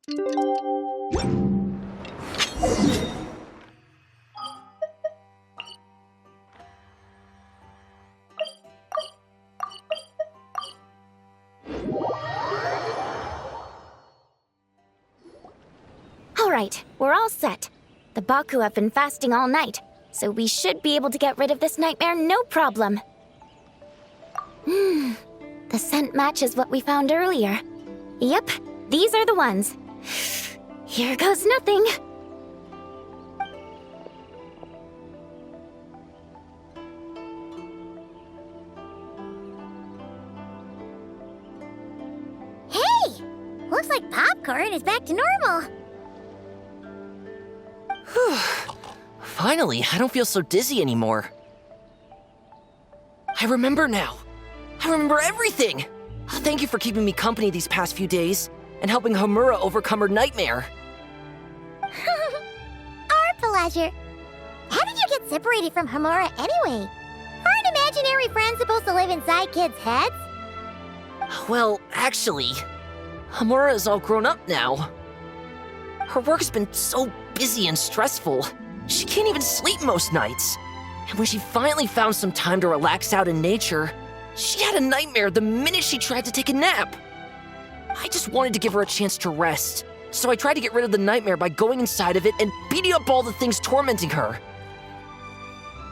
Alright, we're all set. The Baku have been fasting all night, so we should be able to get rid of this nightmare no problem. The scent matches what we found earlier. Yep, these are the ones. Here goes nothing. Hey! Looks like popcorn is back to normal. Finally, I don't feel so dizzy anymore. I remember now. I remember everything! Thank you for keeping me company these past few days, and helping Homura overcome her nightmare. Our pleasure. How did you get separated from Homura anyway? Aren't imaginary friends supposed to live inside kids' heads? Well, actually, Homura is all grown up now. Her work's been so busy and stressful, she can't even sleep most nights. And when she finally found some time to relax out in nature, she had a nightmare the minute she tried to take a nap. I just wanted to give her a chance to rest, so I tried to get rid of the nightmare by going inside of it and beating up all the things tormenting her.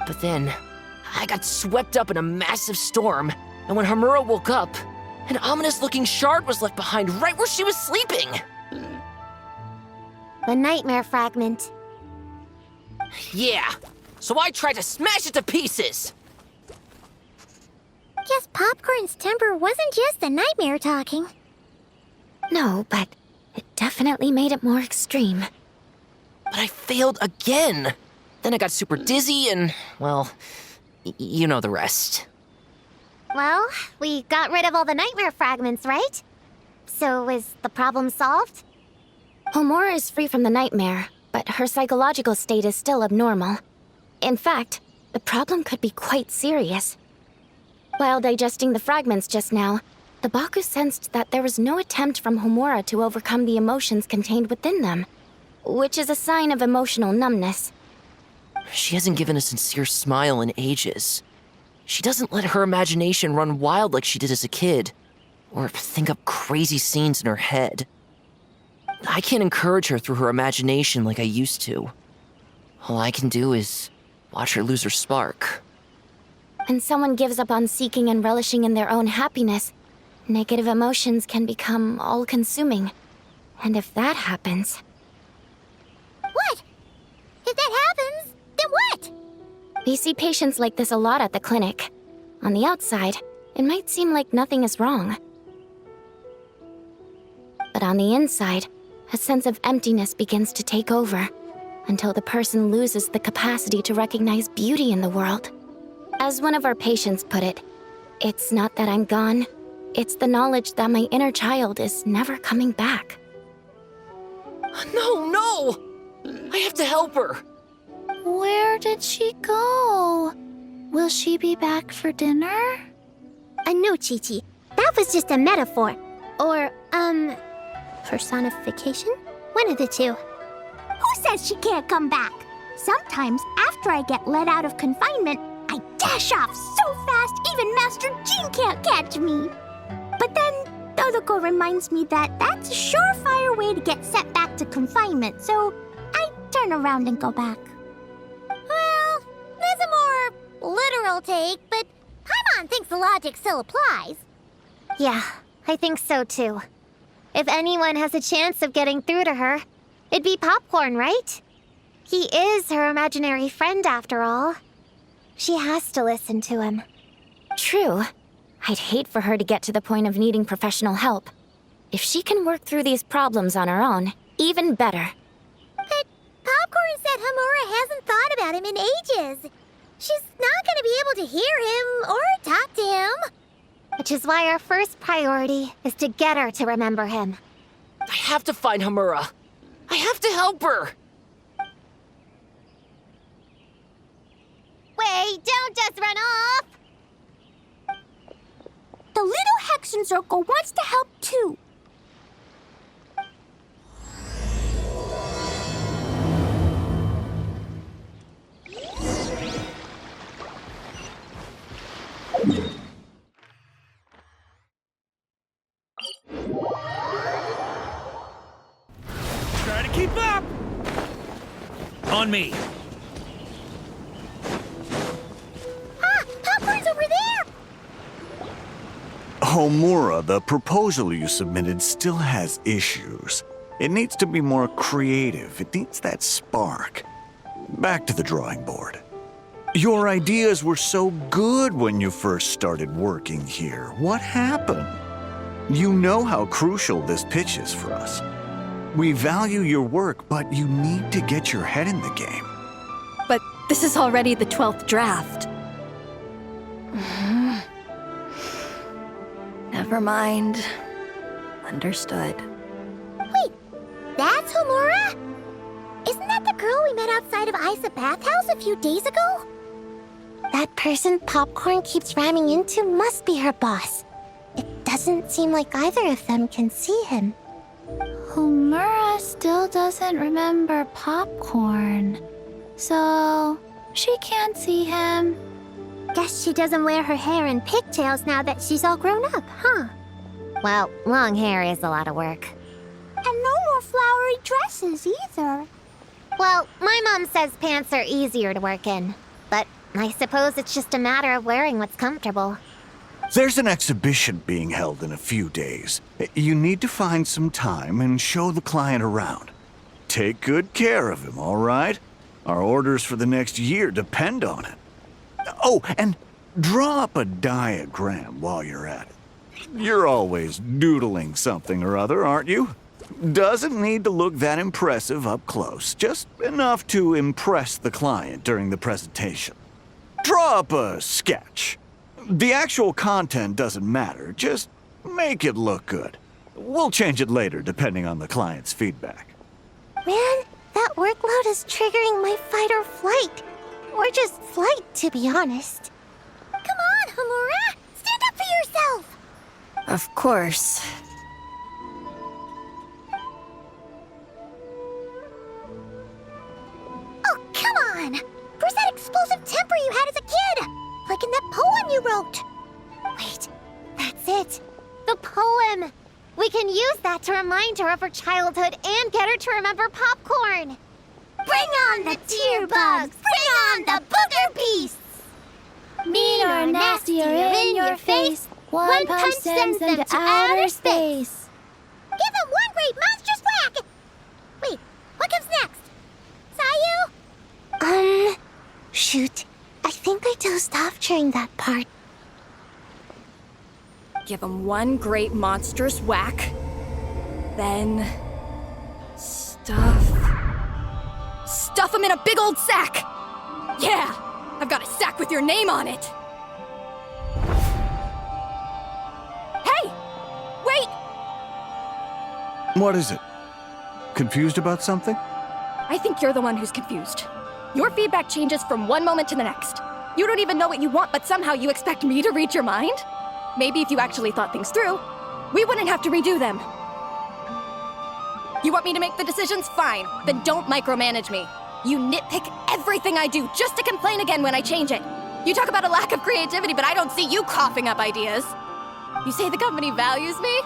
But then, I got swept up in a massive storm, and when Homura woke up, an ominous-looking shard was left behind right where she was sleeping. The nightmare fragment. Yeah, so I tried to smash it to pieces. Guess Popcorn's temper wasn't just the nightmare talking. No, but it definitely made it more extreme. But I failed again. Then I got super dizzy and, well, you know the rest. Well, we got rid of all the nightmare fragments, right? So is the problem solved? Homura is free from the nightmare, but her psychological state is still abnormal. In fact, the problem could be quite serious. While digesting the fragments just now, the Baku sensed that there was no attempt from Homura to overcome the emotions contained within them, which is a sign of emotional numbness. She hasn't given a sincere smile in ages. She doesn't let her imagination run wild like she did as a kid, or think up crazy scenes in her head. I can't encourage her through her imagination like I used to. All I can do is watch her lose her spark. When someone gives up on seeking and relishing in their own happiness, negative emotions can become all-consuming. And if that happens... What? If that happens, then what? We see patients like this a lot at the clinic. On the outside, it might seem like nothing is wrong. But on the inside, a sense of emptiness begins to take over, until the person loses the capacity to recognize beauty in the world. As one of our patients put it, it's not that I'm gone, it's the knowledge that my inner child is never coming back. No! I have to help her! Where did she go? Will she be back for dinner? No, Chi-Chi. That was just a metaphor. Or, personification? One of the two. Who says she can't come back? Sometimes, after I get let out of confinement, I dash off so fast even Master Jean can't catch me. But then, Dodoko reminds me that that's a surefire way to get sent back to confinement, so I turn around and go back. Well, there's a more literal take, but Paimon thinks the logic still applies. Yeah, I think so too. If anyone has a chance of getting through to her, it'd be Popcorn, right? He is her imaginary friend after all. She has to listen to him. True. I'd hate for her to get to the point of needing professional help. If she can work through these problems on her own, even better. But Popcorn said Homura hasn't thought about him in ages. She's not going to be able to hear him or talk to him. Which is why our first priority is to get her to remember him. I have to find Homura. I have to help her! Wait, don't just run off! The little Hexen Circle wants to help too. On me. Popcorn's over there! Homura, the proposal you submitted still has issues. It needs to be more creative. It needs that spark. Back to the drawing board. Your ideas were so good when you first started working here. What happened? You know how crucial this pitch is for us. We value your work, but you need to get your head in the game. But this is already the 12th draft. Never mind. Understood. Wait, that's Homura? Isn't that the girl we met outside of Isa Bathhouse a few days ago? That person Popcorn keeps ramming into must be her boss. It doesn't seem like either of them can see him. Homura still doesn't remember Popcorn. So, she can't see him. Guess she doesn't wear her hair in pigtails now that she's all grown up, huh? Well, long hair is a lot of work. And no more flowery dresses either. Well, my mom says pants are easier to work in. But I suppose it's just a matter of wearing what's comfortable. There's an exhibition being held in a few days. You need to find some time and show the client around. Take good care of him, all right? Our orders for the next year depend on it. Oh, and draw up a diagram while you're at it. You're always doodling something or other, aren't you? Doesn't need to look that impressive up close, just enough to impress the client during the presentation. Draw up a sketch. The actual content doesn't matter, just make it look good. We'll change it later depending on the client's feedback. Man, that workload is triggering my fight or flight. Or just flight, to be honest. Come on, Homura! Stand up for yourself! Of course. Oh, come on! Where's that explosive temper you had as a kid? Like in that poem you wrote. Wait, that's it. The poem! We can use that to remind her of her childhood and get her to remember Popcorn. Bring on the tear bugs! Bring on the booger beasts! Mean or nasty or in your face, one punch sends them to outer space. Give them one great monstrous whack! Wait, what comes next? Sayu? Shoot. I think I dozed off during that part. Give him one great monstrous whack. Then... Stuff him in a big old sack! Yeah! I've got a sack with your name on it! Hey! Wait! What is it? Confused about something? I think you're the one who's confused. Your feedback changes from one moment to the next. You don't even know what you want, but somehow you expect me to read your mind? Maybe if you actually thought things through, we wouldn't have to redo them. You want me to make the decisions? Fine. Then don't micromanage me. You nitpick everything I do just to complain again when I change it. You talk about a lack of creativity, but I don't see you coughing up ideas. You say the company values me?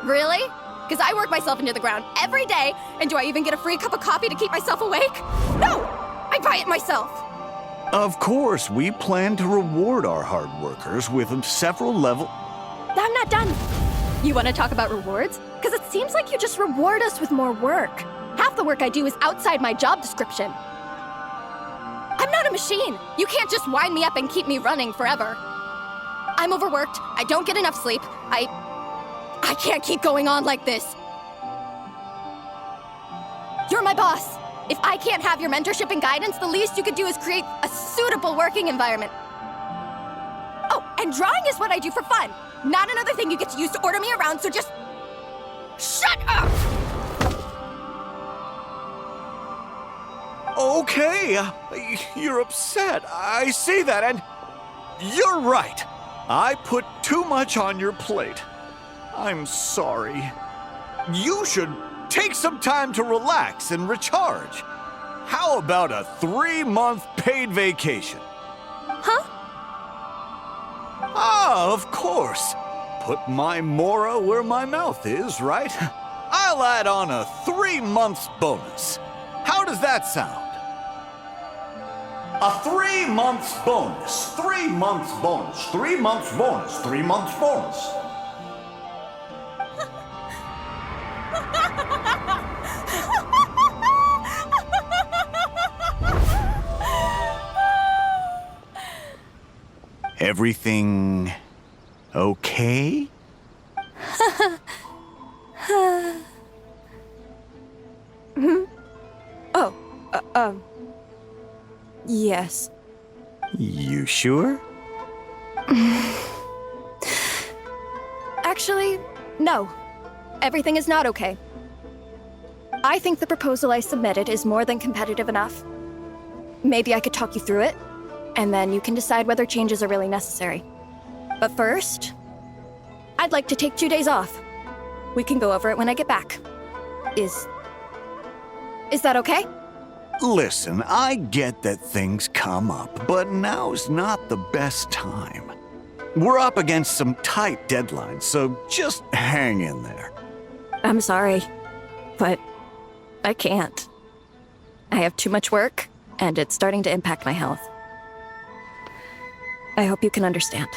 Really? Because I work myself into the ground every day, and do I even get a free cup of coffee to keep myself awake? No! I buy it myself! Of course, we plan to reward our hard workers with several level... I'm not done. You want to talk about rewards? Because it seems like you just reward us with more work. Half the work I do is outside my job description. I'm not a machine. You can't just wind me up and keep me running forever. I'm overworked. I don't get enough sleep. I can't keep going on like this. You're my boss. If I can't have your mentorship and guidance, the least you could do is create a suitable working environment. Oh, and drawing is what I do for fun. Not another thing you get to use to order me around, so just... shut up! Okay, you're upset. I see that, and you're right. I put too much on your plate. I'm sorry. You should take some time to relax and recharge. How about a 3-month paid vacation? Huh? Ah, of course. Put my Mora where my mouth is, right? I'll add on a 3-month bonus. How does that sound? A 3 months bonus. 3 months bonus. 3 months bonus. 3 months bonus. Everything okay? Yes. You sure? Actually, no. Everything is not okay. I think the proposal I submitted is more than competitive enough. Maybe I could talk you through it, and then you can decide whether changes are really necessary. But first, I'd like to take 2 days off. We can go over it when I get back. Is that okay? Listen, I get that things come up, but now's not the best time. We're up against some tight deadlines, so just hang in there. I'm sorry, but I can't. I have too much work, and it's starting to impact my health. I hope you can understand.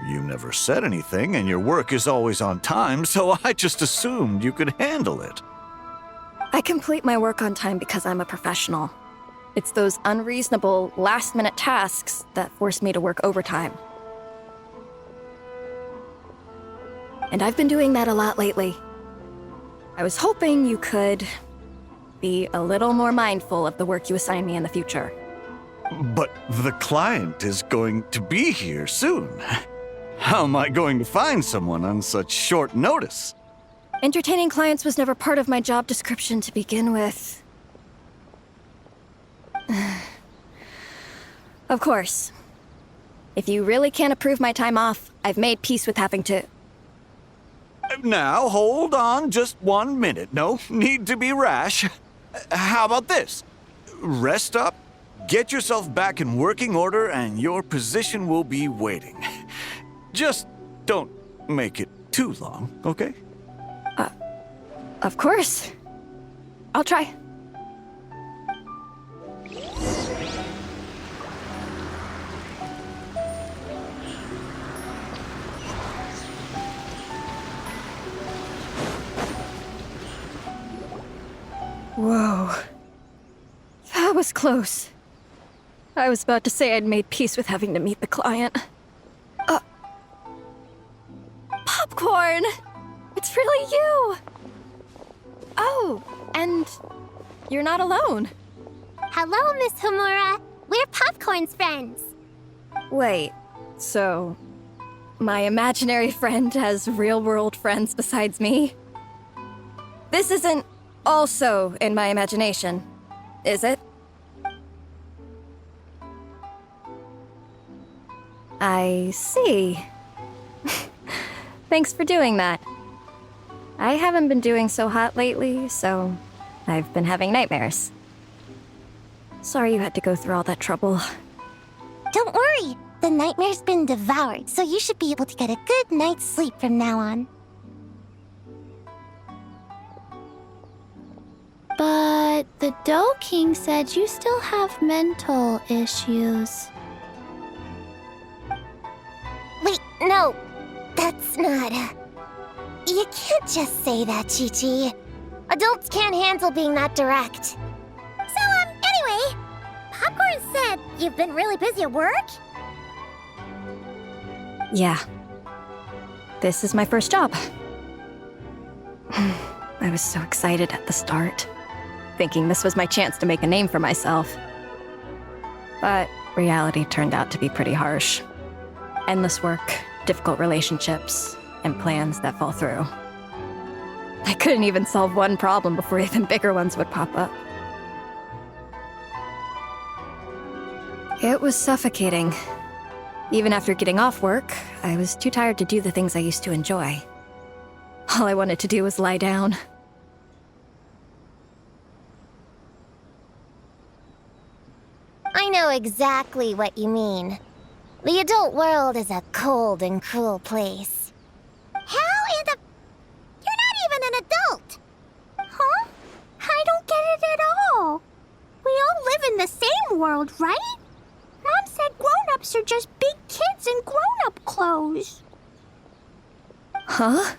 You never said anything, and your work is always on time, so I just assumed you could handle it. I complete my work on time because I'm a professional. It's those unreasonable, last-minute tasks that force me to work overtime. And I've been doing that a lot lately. I was hoping you could be a little more mindful of the work you assign me in the future. But the client is going to be here soon. How am I going to find someone on such short notice? Entertaining clients was never part of my job description to begin with. Of course. If you really can't approve my time off, I've made peace with having to... Now, hold on just 1 minute. No need to be rash. How about this? Rest up, get yourself back in working order, and your position will be waiting. Just don't make it too long, okay? Of course. I'll try. Whoa. That was close. I was about to say I'd made peace with having to meet the client. Popcorn! It's really you! Oh, and you're not alone. Hello, Miss Homura. We're Popcorn's friends. Wait, so my imaginary friend has real-world friends besides me? This isn't also in my imagination, is it? I see. Thanks for doing that. I haven't been doing so hot lately, so I've been having nightmares. Sorry you had to go through all that trouble. Don't worry. The nightmare's been devoured, so you should be able to get a good night's sleep from now on. But the Dough King said you still have mental issues. Wait, no. That's not... You can't just say that, Chi-Chi. Adults can't handle being that direct. So, anyway, Popcorn said you've been really busy at work? Yeah. This is my first job. I was so excited at the start, thinking this was my chance to make a name for myself. But reality turned out to be pretty harsh. Endless work, difficult relationships, and plans that fall through. I couldn't even solve one problem before even bigger ones would pop up. It was suffocating. Even after getting off work, I was too tired to do the things I used to enjoy. All I wanted to do was lie down. I know exactly what you mean. The adult world is a cold and cruel place. How in the... You're world, right? Mom said grown-ups are just big kids in grown-up clothes. Huh?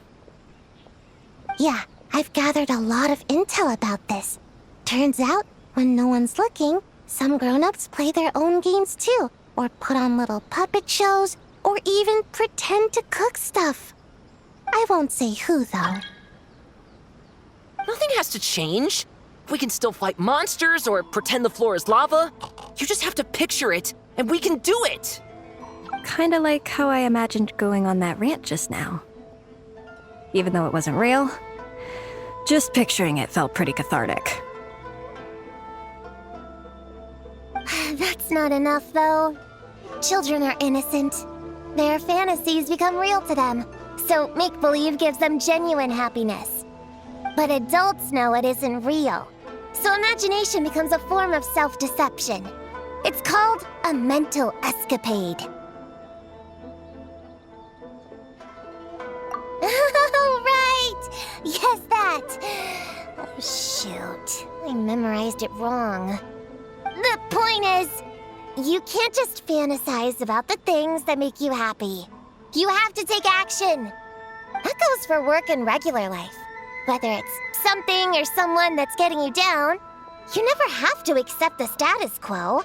Yeah, I've gathered a lot of intel about this. Turns out, when no one's looking, some grown-ups play their own games too, or put on little puppet shows, or even pretend to cook stuff. I won't say who, though. Nothing has to change. We can still fight monsters or pretend the floor is lava. You just have to picture it, and we can do it. Kinda like how I imagined going on that rant just now. Even though it wasn't real, just picturing it felt pretty cathartic. That's not enough, though. Children are innocent. Their fantasies become real to them, so make-believe gives them genuine happiness. But adults know it isn't real, so imagination becomes a form of self-deception. It's called a mental escapade. Oh, right! Yes, that! Oh, shoot. I memorized it wrong. The point is, you can't just fantasize about the things that make you happy. You have to take action. That goes for work and regular life. Whether it's something or someone that's getting you down, you never have to accept the status quo.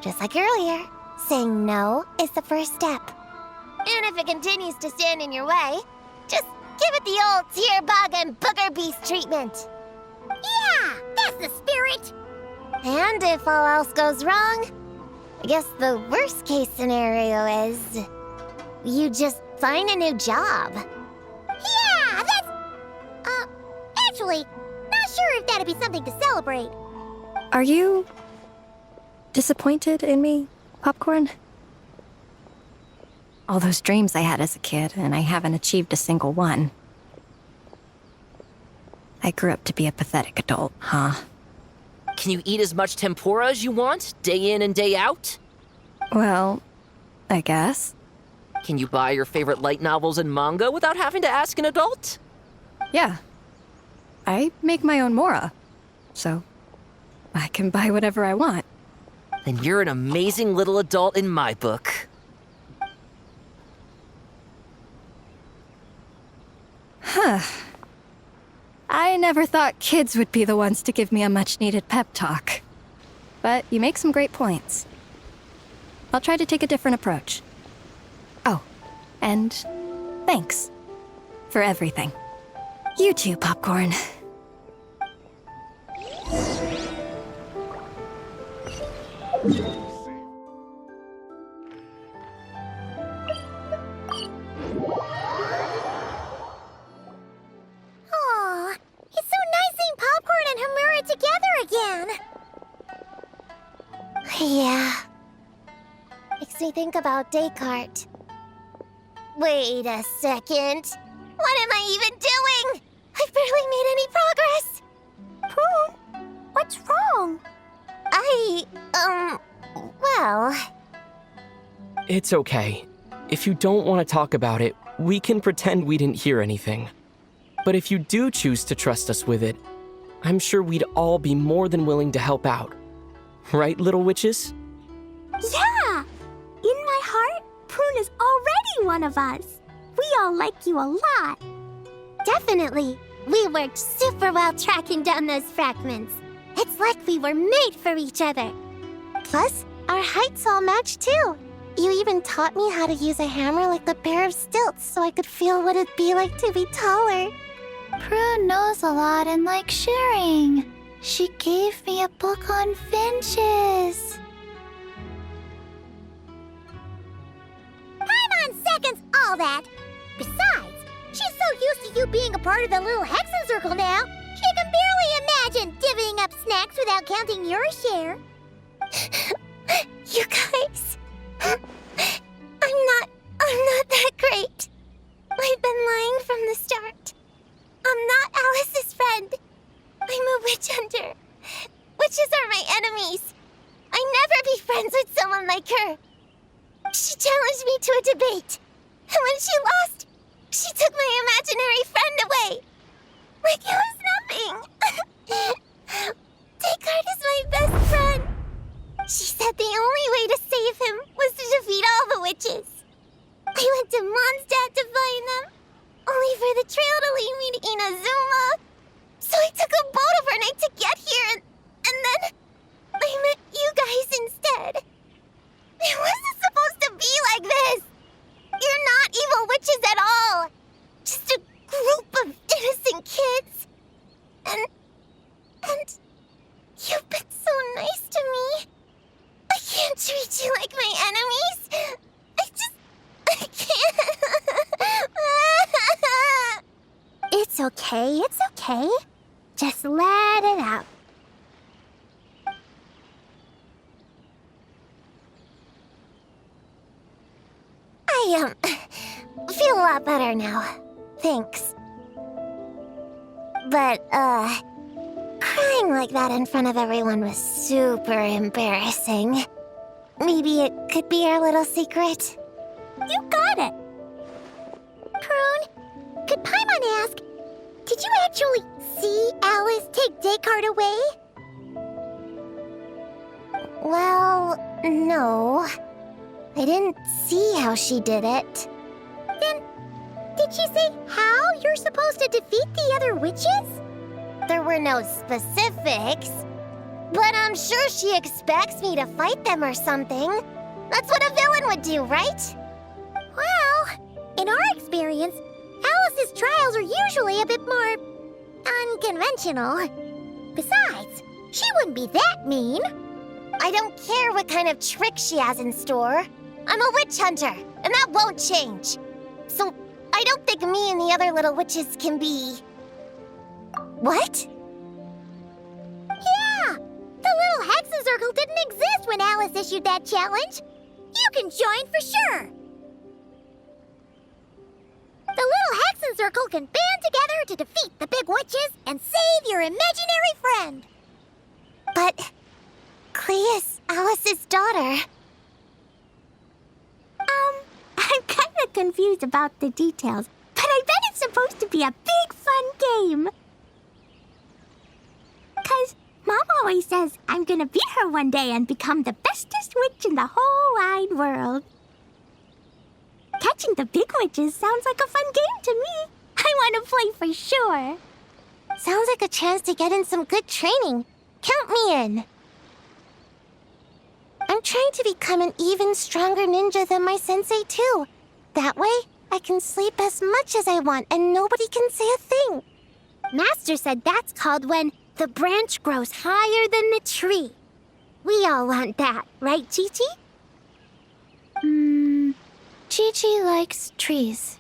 Just like earlier, saying no is the first step. And if it continues to stand in your way, just give it the old tear bug and booger beast treatment. Yeah, that's the spirit. And if all else goes wrong, I guess the worst case scenario is you just find a new job. Yeah, that's... actually, not sure if that'd be something to celebrate. Are you disappointed in me, Popcorn? All those dreams I had as a kid, and I haven't achieved a single one. I grew up to be a pathetic adult, huh? Can you eat as much tempura as you want, day in and day out? Well, I guess. Can you buy your favorite light novels and manga without having to ask an adult? Yeah. I make my own mora, so I can buy whatever I want. Then you're an amazing little adult in my book. Huh. I never thought kids would be the ones to give me a much-needed pep talk. But you make some great points. I'll try to take a different approach. Oh, and thanks for everything. You too, Popcorn. Aw, it's so nice seeing Popcorn and Hamura together again. Yeah. Makes me think about Descartes. Wait a second. What am I even doing? I've barely made any progress. Prune, what's wrong? Well... It's okay. If you don't want to talk about it, we can pretend we didn't hear anything. But if you do choose to trust us with it, I'm sure we'd all be more than willing to help out. Right, little witches? Yeah! In my heart, Prune is already one of us. We all like you a lot. Definitely. We worked super well tracking down those fragments. It's like we were made for each other. Plus, our heights all match too. You even taught me how to use a hammer like the pair of stilts so I could feel what it'd be like to be taller. Prune knows a lot and likes sharing. She gave me a book on finches. Time on seconds, all that. Besides, she's so used to you being a part of the little Hexen Circle now, she can barely imagine divvying up snacks without counting your share. You guys, I'm not that great. I've been lying from the start. I'm not Alice's friend. I'm a witch hunter. Witches are my enemies. I'd never be friends with someone like her. She challenged me to a debate, and when she lost, she took my imaginary friend away. Like it was nothing. Descartes is my best friend. She said Would you like my enemies? I can't. It's okay. Just let it out. I, feel a lot better now. Thanks. But, crying like that in front of everyone was super embarrassing. Maybe it could be our little secret? You got it. Prune, could Paimon ask, did you actually see Alice take Descartes away? Well, no. I didn't see how she did it. Then, did she say how you're supposed to defeat the other witches? There were no specifics. But I'm sure she expects me to fight them or something. That's what a villain would do, right? Well, in our experience, Alice's trials are usually a bit more unconventional. Besides, she wouldn't be that mean. I don't care what kind of trick she has in store. I'm a witch hunter, and that won't change. So, I don't think me and the other little witches can be... What? Yeah! The little Hexen Circle didn't exist when Alice issued that challenge. You can join for sure. The little Hexen Circle can band together to defeat the big witches and save your imaginary friend. But... Clea's Alice's daughter. I'm kind of confused about the details, but I bet it's supposed to be a big fun game. 'Cause Mom always says I'm gonna beat her one day and become the bestest witch in the whole wide world. Catching the big witches sounds like a fun game to me. I want to play for sure. Sounds like a chance to get in some good training. Count me in. I'm trying to become an even stronger ninja than my sensei, too. That way, I can sleep as much as I want and nobody can say a thing. Master said that's called when the branch grows higher than the tree. We all want that, right, Chi-Chi? Chi-Chi likes trees.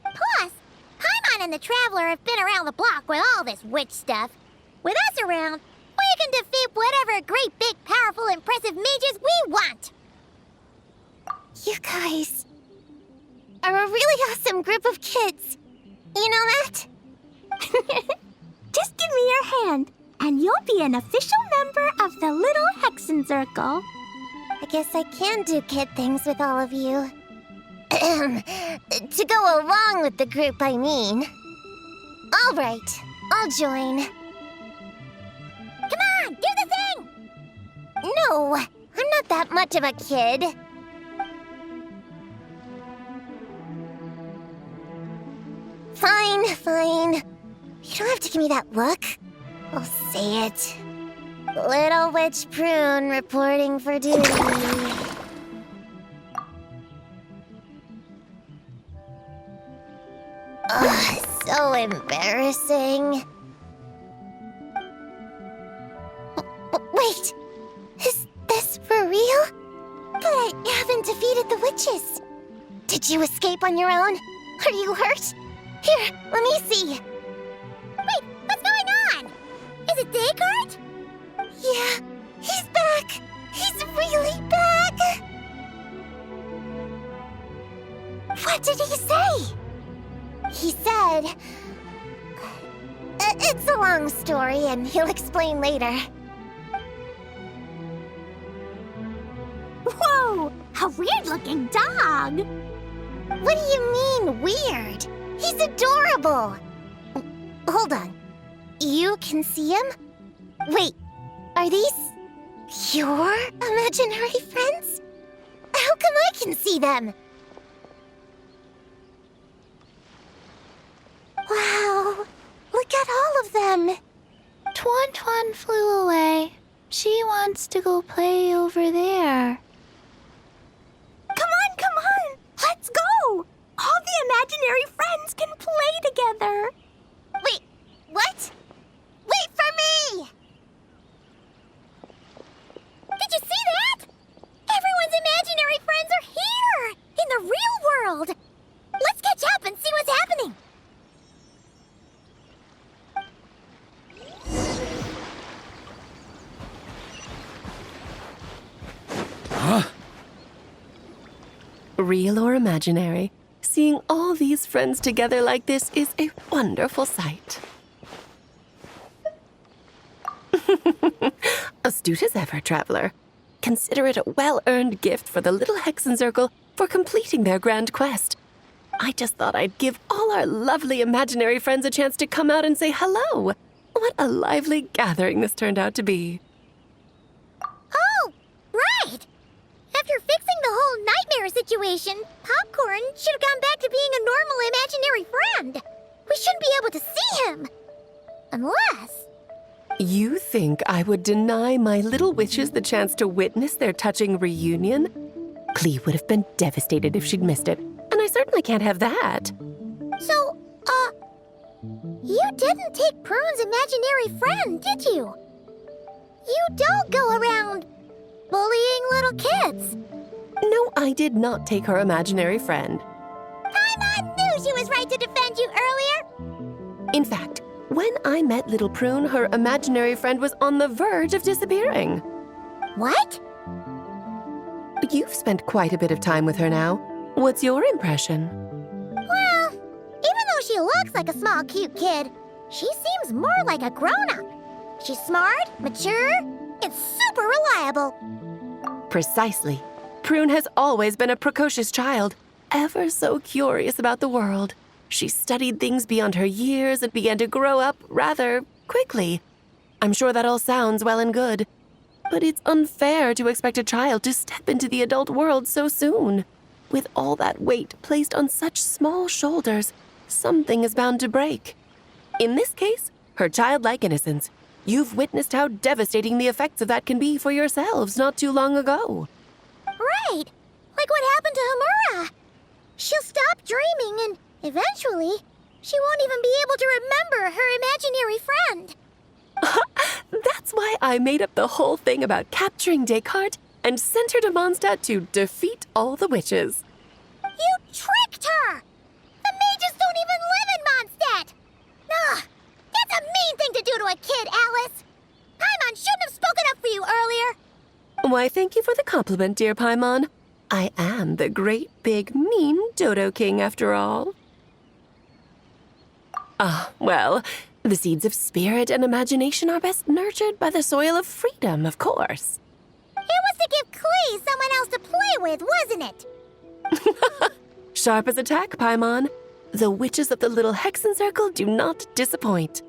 Plus, Paimon and the Traveler have been around the block with all this witch stuff. With us around, we can defeat whatever great, big, powerful, impressive mages we want. You guys are a really awesome group of kids. You know that? Just give me your hand, and you'll be an official member of the Little Hexen Circle. I guess I can do kid things with all of you. To go along with the group, I mean. All right, I'll join. Come on, do the thing! No, I'm not that much of a kid. Fine. You don't have to give me that look. I'll say it. Little Witch Prune reporting for duty. Ugh, so embarrassing. Wait, is this for real? But I haven't defeated the witches. Did you escape on your own? Are you hurt? Here, let me see. Wait, what's going on? Is it Descartes? Yeah, he's back. He's really back. What did he say? He said... It's a long story, and he'll explain later. Whoa, a weird-looking dog. What do you mean, weird? He's adorable. Hold on. You can see him? Wait, are these your imaginary friends? How come I can see them? Wow, look at all of them. Tuan flew away. She wants to go play over there. Come on, let's go. All the imaginary friends can play together. Wait, what? Wait for me! Did you Real or imaginary, seeing all these friends together like this is a wonderful sight. Astute as ever, traveler. Consider it a well-earned gift for the little Hexen Circle for completing their grand quest. I just thought I'd give all our lovely imaginary friends a chance to come out and say hello. What a lively gathering this turned out to be. Oh, right! After fixing the whole nightmare situation, Popcorn should have gone back to being a normal imaginary friend. We shouldn't be able to see him. Unless... You think I would deny my little witches the chance to witness their touching reunion? Clee would have been devastated if she'd missed it, and I certainly can't have that. So, you didn't take Prune's imaginary friend, did you? You don't go around bullying little kids. No, I did not take her imaginary friend. Paimon knew she was right to defend you earlier. In fact, when I met little Prune, her imaginary friend was on the verge of disappearing. What? You've spent quite a bit of time with her now. What's your impression? Well, even though she looks like a small, cute kid, she seems more like a grown-up. She's smart, mature, and super reliable. Precisely. Prune has always been a precocious child, ever so curious about the world. She studied things beyond her years and began to grow up rather quickly. I'm sure that all sounds well and good, but it's unfair to expect a child to step into the adult world so soon. With all that weight placed on such small shoulders, something is bound to break. In this case, her childlike innocence. You've witnessed how devastating the effects of that can be for yourselves not too long ago. Right, like what happened to Hamura. She'll stop dreaming and eventually, she won't even be able to remember her imaginary friend. That's why I made up the whole thing about capturing Descartes and sent her to Mondstadt to defeat all the witches. You tricked her! The mages don't even live in Mondstadt! Ugh, that's a mean thing to do to a kid, Alice! Paimon shouldn't have spoken up for you earlier! Why, thank you for the compliment, dear Paimon. I am the great, big, mean Dodo King, after all. Well, the seeds of spirit and imagination are best nurtured by the soil of freedom, of course. It was to give Clee someone else to play with, wasn't it? Sharp as a tack, Paimon. The witches of the Little Hexen Circle do not disappoint.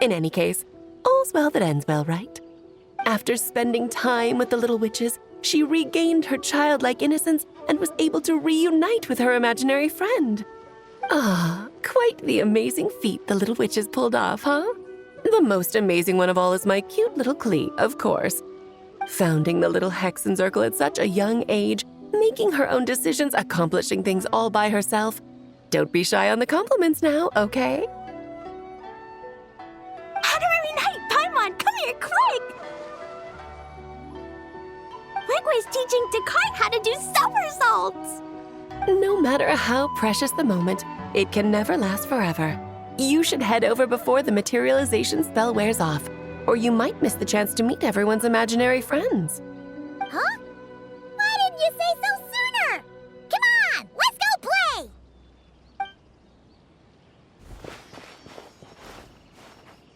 In any case, all's well that ends well, right? After spending time with the little witches, she regained her childlike innocence and was able to reunite with her imaginary friend. Quite the amazing feat the little witches pulled off, huh? The most amazing one of all is my cute little Clee, of course. Founding the Little Hexen Circle at such a young age, making her own decisions, accomplishing things all by herself. Don't be shy on the compliments now, okay? Honorary Knight, Paimon, come here quick! Legwe's teaching Descartes how to do somersaults! No matter how precious the moment, it can never last forever. You should head over before the materialization spell wears off, or you might miss the chance to meet everyone's imaginary friends. Huh? Why didn't you say so sooner? Come on, let's go play!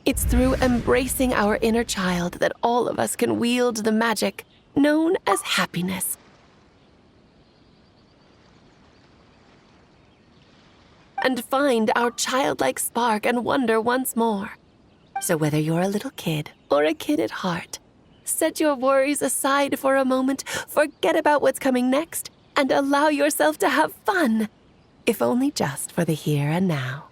It's through embracing our inner child that all of us can wield the magic known as happiness. And find our childlike spark and wonder once more. So whether you're a little kid or a kid at heart, set your worries aside for a moment, forget about what's coming next, and allow yourself to have fun, if only just for the here and now.